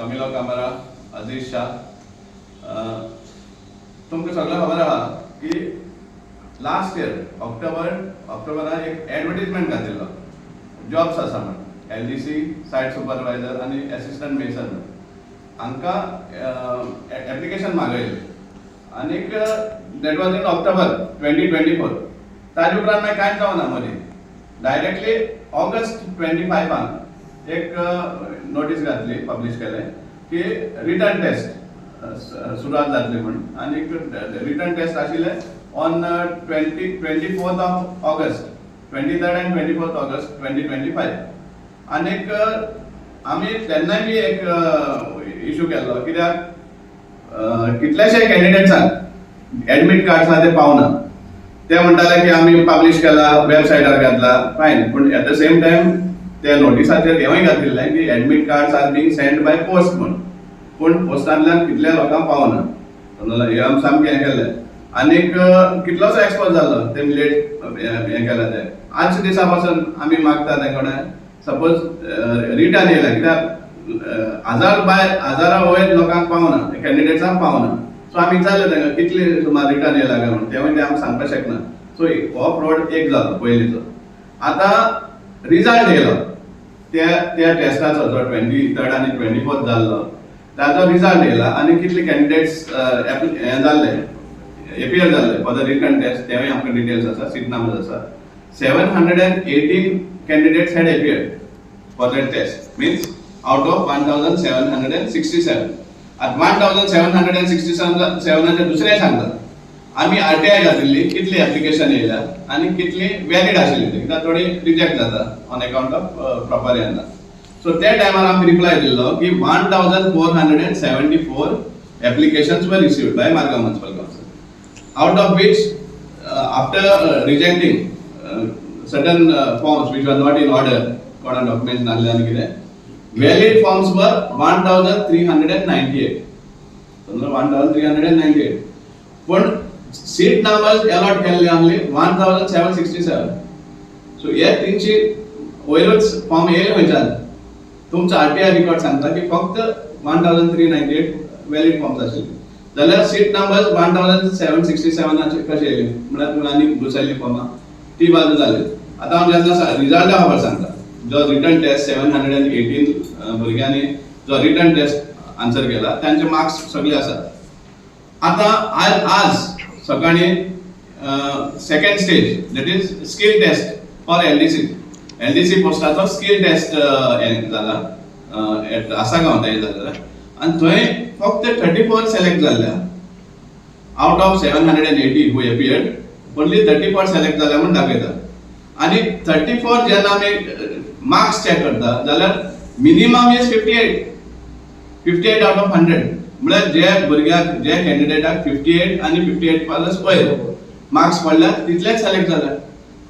Camillo कामारा, Aziz Shah. तुमकां सगळ्यांक खबर आहा की लास्ट इयर ऑक्टोबरान एक एडवर्टिजमेंट घातिल्लो जॉब्स आसा म्हणून LDC सायट सुपरवायझर आनी असिस्टंट मेसन हांकां एप्लिकेशन मागयलें आनीक दॅट वॉज इन ऑक्टोबर 2024. ताजे उपरांत मागीर कांयच जावना मदीं डायरेक्टली ऑगस्ट 25 एक नोटीस घातली पब्लीश केलें की रिटर्न टेस्ट सुरवात जातली म्हणून आनीक रिटर्न टेस्ट आशिल्ले on 24th of August, 23rd and 24th August 2025. आनीक आमी तेन्नाय बी एक इशू केल्लो कित्याक कितलेशे कॅन्डिडेट्सांक एडमिट कार्ड्स आहा ते पावना. ते म्हणटाले की आमी पब्लीश केला वेबसायटार घातला फायन, पूण एट द सेम टायम त्या नोटिसाचेर हेंवूय घातिल्लें की admit cards are being sent by post म्हणून, पूण पोस्टांतल्यान कितल्या लोकांक पावना. हे आमी सामकें हें केलें आनीक कितलोसो एक्सपोज जाल्लो ते लेट हें केलें ते आजच्या दिसा पासून आमी मागता तेंकडे सपोज रिटर्न येयला कित्याक हजारा वयर लोकांक पावना, कॅन्डिडेट्सांक पावना. सो आमी विचारलें तांकां कितले सुमार रिटर्न येयला काय म्हणून, तेवूय ते आमी सांगपाक शकना. सो हो फ्रॉड एक जालो पयलींचो. आतां रिजल्ट येयलो त्या टेस्टाचो जो 23rd आनी 24th जाल्लो ताचो रिजल्ट येयला आनी कितले कॅन्डिडेट्स हें जाल्ले एपियर जाल्ले फॉर द रिटर्न टेस्ट तेवूय आमकां डिटेल्स आसा, सीट नंबर्स आसा. 718 candidates had appeared for that test, means out of 1767. At 1767 चे दुसरे सांगतात आमी RTI घातिल्ली कितली एप्लिकेशन येयल्या आनी कितली वॅलिड आशिल्ली ती, कित्याक थोडी रिजेक्ट जाता ऑन अकाउंट ऑफ प्रॉपर येना. सो त्या टायमार आमी रिप्लाय दिल्लो की 1474 applications were received by Margao Municipal Council, out of which after rejecting certain forms which were not in order, कोणा documents नासले आनी कितें valid forms were 1398. समजा 1398 पण सीट नंबर्स अलॉट केल्ले आसले 1767. सो हे तिनशी वयरूच फॉर्म येयले खंयच्यान तुमचो RTI रिकॉर्ड सांगता की फक्त 1398 वॅलिड फॉर्म्स आशिल्ले. जाल्यार सीट नंबर्स 1767 कशे येयले म्हळ्यार तुमी आनी दुसरी फॉर्मां ती बाजू जाली. आतां हांव जेन्ना रिजल्टा खबर सांगता जो रिटर्न टेस्ट 718 भुरग्यांनी जो रिटर्न टेस्ट आन्सर केला त्यांचे मार्क्स सगळे आसात. आतां आज सकाळी second stage that is skill test for LDC पोस्टाचो स्किल टेस्ट जाला आसागांव थंय जाल्लो आनी थंय फक्त 34 सिलेक्ट जाल्ल्या out of 780 who appeared. Only 34 select जाल्या म्हणून दाखयता आनी 34 जेन्ना आमी मार्क्स चेक करता जाल्यार मिनिमम इज 58 आउट ऑफ 100. म्हळ्यार जे भुरग्याक जे कॅन्डिडेटाक 58 आनी 58 प्लस वयर मार्क्स पडल्या तितलेच सिलेक्ट जाल्या.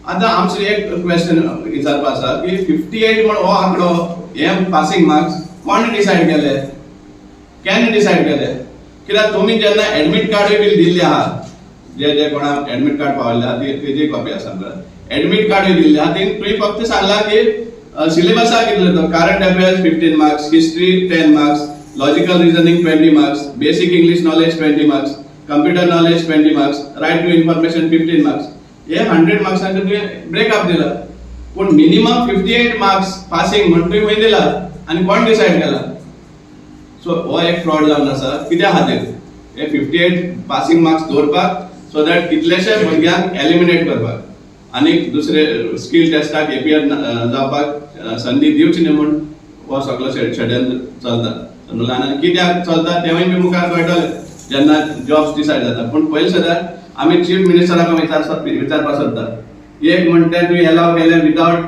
आतां आमचो एक क्वेश्चन विचारपा आसा की 58 म्हण हो आंकडो हे पासिंग मार्क्स कोण डिसायड केले, केन्ना डिसायड केले? कित्याक तुमी जेन्ना एडमिट कार्ड बील दिल्ले आहा जे कोणाक एडमिट कार्ड पावल्ले आहा तेजी कॉपी आसा आमकां एडमिट कार्ड दिल्ले आहा ती तुवें फक्त सांगला की सिलेबसा कितलो तो current affairs 15 marks, history 10 marks, logical reasoning 20 marks, basic English knowledge 20 marks, computer knowledge 20 marks, right to information 15 marks. हे 100 मार्क्सांचे तुवें ब्रेकअप दिला. पूण मिनिमम 58 मार्क्स पासिंग म्हण तुवें खंय दिला आनी कोण डिसायड केला? सो हो एक फ्रॉड जावन आसा. कित्या खातीर हे 58 पासिंग मार्क्स दवरपाक सो दॅट कितलेशे भुरग्यांक एलिमिनेट करपाक आनी दुसरे स्किल टेस्टाक एपियर जावपाक संदी दिवची न्ही म्हूण हो सगळो शेड्यूल चलता. आनी कित्याक चलता तेवूय बी मुखार कळटलें जेन्ना जॉब्स डिसायड जाता. पूण पयलीं सद्याक आमी चीफ मिनिस्टराक विचारपाक सोदता. एक म्हणटा तुवें एलाव केलें विदाउट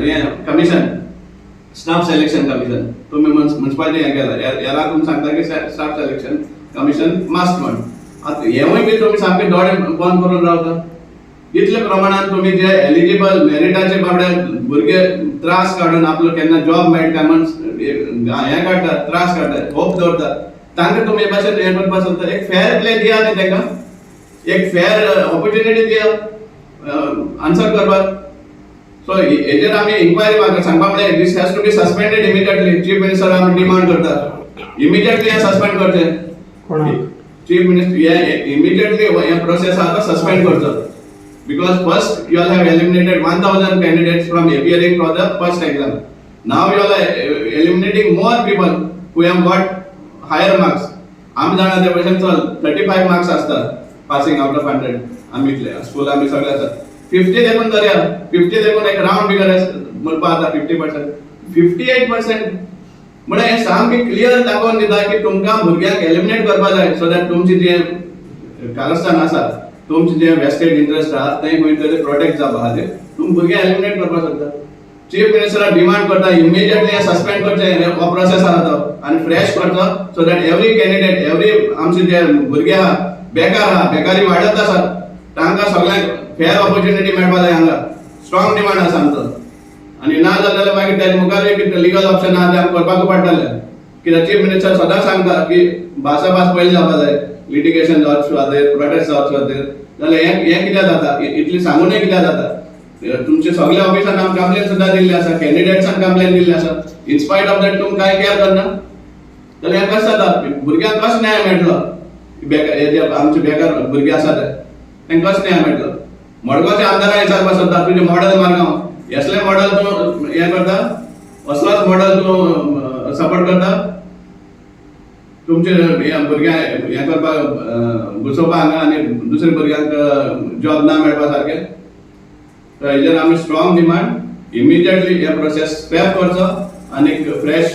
हें कमिशन, स्टाफ सिलेक्शन कमिशन. तुमी म्युनिसिपालिटी हें केलां हेला तुमी सांगता की स्टाफ सिलेक्शन कमिशन मस्ट म्हण. आतां हेवूय बी तुमी सामके दोळे बंद करून रावता. इतले प्रमाणात तुम्ही जे एलिजिबल मेरिटाचे बाबडे भुरगे त्रास काढून आपलो केन्ना जॉब मेळटा म्हण हें काडटात, त्रास काडटात, होप दवरतात, तांकां तुमी हे भाशेन हें करपाक सोदता. एक फेअर प्ले दिया न्ही तांकां, एक फेअर ऑपॉर्च्युनिटी दिया आन्सर करपाक. सो हेजेर आमी इन्क्वायरी म्हाका सांगपाक म्हळ्यार this has to be suspended immediately. Chief minister आमी डिमांड करतात इमिजिएटली सस्पेंड करचे चीफ मिनिस्टर इमिजिएटली हे प्रोसेस आता सस्पेंड करचो because first you all have eliminated 1000 candidates from appearing for the first exam. Now you all are eliminating more people who have got higher marks. आम्ही जाणा त्या question 35 marks असतात passing out of 100 आम्ही school आम्ही सगळे असतात 50 देखून धरया 50 देखून एक राउंड फिगर म्हणपा आता 50% 58% म्हणजे हे सामके क्लियर दाखोवन दिता की तुमकां भुरग्यांक एलिमिनेट करपा जाय सो दॅट तुमची जे कारस्थान आसा तुमचे जे वेस्टेड इंटरेस्ट आहा ते खंय तरी प्रोटेक्ट जावपा खातीर तुम भुरग्यांक एलिमिनेट करपा शकता चीफ मिनिस्टर डिमांड करता इमिजिएटली सस्पेंड करचे हो प्रोसेस आहा तो आनी फ्रेश करचो so that every candidate every आमचे जे भुरगे आहा बेकारी वाडत आसा तांकां सगळ्यांक फेअर ऑपॉर्च्युनिटी मेळपा जाय हांगा स्ट्रॉंग डिमांड आसा आमचो आनी ना जाल्यार मागीर तेजे मुखार एक लिगल ऑप्शन आहा ते आमकां करपाक पडटले कित्याक चीफ मिनिस्टर सदां सांगता की भासाभास पयली जावपा जाय लिटिगेशन जावचे खातीर प्रोटेस्ट जावचे खातीर जाल्यार हे कित्याक जाता इतली सांगूनय कित्याक जाता तुमचे सगळे ऑफिसान आमकां कंप्लेन सुद्दां दिल्ली आसा कॅन्डिडेट्सान कंप्लेन दिल्ली आसा इन स्पायट ऑफ दॅट तुमी कांय केअर करना जाल्यार हें कशें जाता भुरग्यांक कसो न्याय मेळटलो हे जे आमचे बेकार भुरगे आसा ते तांकां कसो न्याय मेळटलो मडगांवच्या आमदाराक विचारपाक सोदता तुजें मॉडल मारगांव असले मॉडल तूं हें करता असलोच मॉडल तूं सपोर्ट करता तुमचे भुरग्यांक हें करपाक घुसोवपाक हांगा आनी दुसऱ्या भुरग्यांक जॉब ना मेळपा सारकें हेजेर आमी स्ट्रॉंग डिमांड इमिजिएटली हे प्रोसेस स्क्रॅप करचो आनी फ्रेश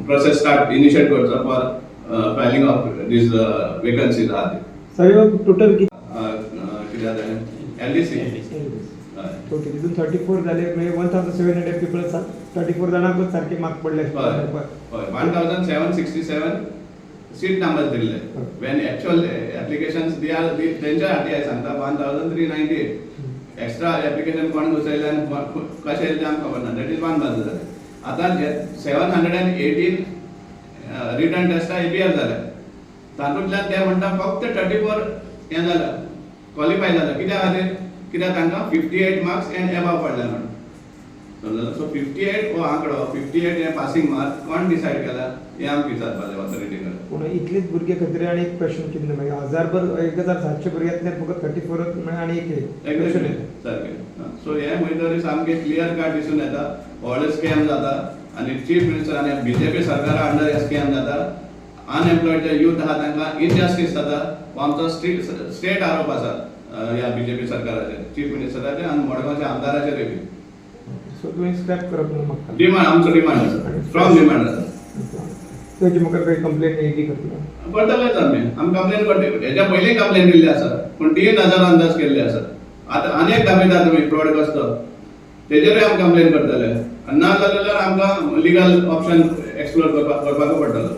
प्रोसेस स्टार्ट इनिशिएट करचो for filing of these vacancies आहा ती सर टोटल कितें जालें एलडीसी ओके तितून 34 जाले म्हणजे 1700 पीपल आसात 34 जाणांकूच सारखे मार्क पडले हय 1767 सीट नंबर दिल्ले when actual applications they are त्यांच्या आरटीआय सांगता 1398 एक्स्ट्रा एप्लिकेशन कोण घुसयले आनी कशें येले आमकां खबर ना दॅट इज वन बाजू जालें आतां 718 रिटर्न टेस्टा एपीआर जाले तातूंतल्यान ते म्हणटा फक्त 34 हें जालें क्वॉलिफाय जालें कित्या खातीर कित्याक तांकां 58 मार्क्स एंड एबाव पडले म्हणून सो 58 हो आंकडो 58 हे पासिंग मार्क कोण डिसायड केला हे आमकां विचारपाक जाय ऑथॉरिटी कडेन पूण इतलेच भुरगे खातीर आनी एक प्रश्न चिन्ह मागीर 1700 भुरग्यांतल्यान फकत 34 म्हणजे आनी एक क्वेश्चन सारकें सो हे खंय सामकें क्लियर कट दिसून येता व्हडलो स्कॅम जाता आनी चीफ मिनिस्टर आनी बीजेपी सरकारा अंडर हे स्कॅम जाता अनएम्प्लॉयड जे यूथ आहा तांकां इनजस्टीस जाता हो आमचो स्टेट आरोप आसा ह्या बीजेपी सरकाराचेर चीफ मिनिस्टराचेर आनी मडगांवच्या आमदाराचेर बी सो तुवें स्क्रॅप करप न्हू म्हाका डिमांड आमचो डिमांड आसा स्ट्रॉंग डिमांड आसा तेजी म्हाका काही कंप्लेन येयली करतलो करतलेच आमी कंप्लेन करतले हेच्या पयलीं कंप्लेन दिल्ली आसा पूण 3000 अंदाज केल्ले आसा आतां आनी एक दाखयता तुमी फ्रॉड कसो तेजेरूय आमी कंप्लेन करतले ना जाल्यार आमकां लिगल ऑप्शन एक्सप्लोर करपाक पडटलो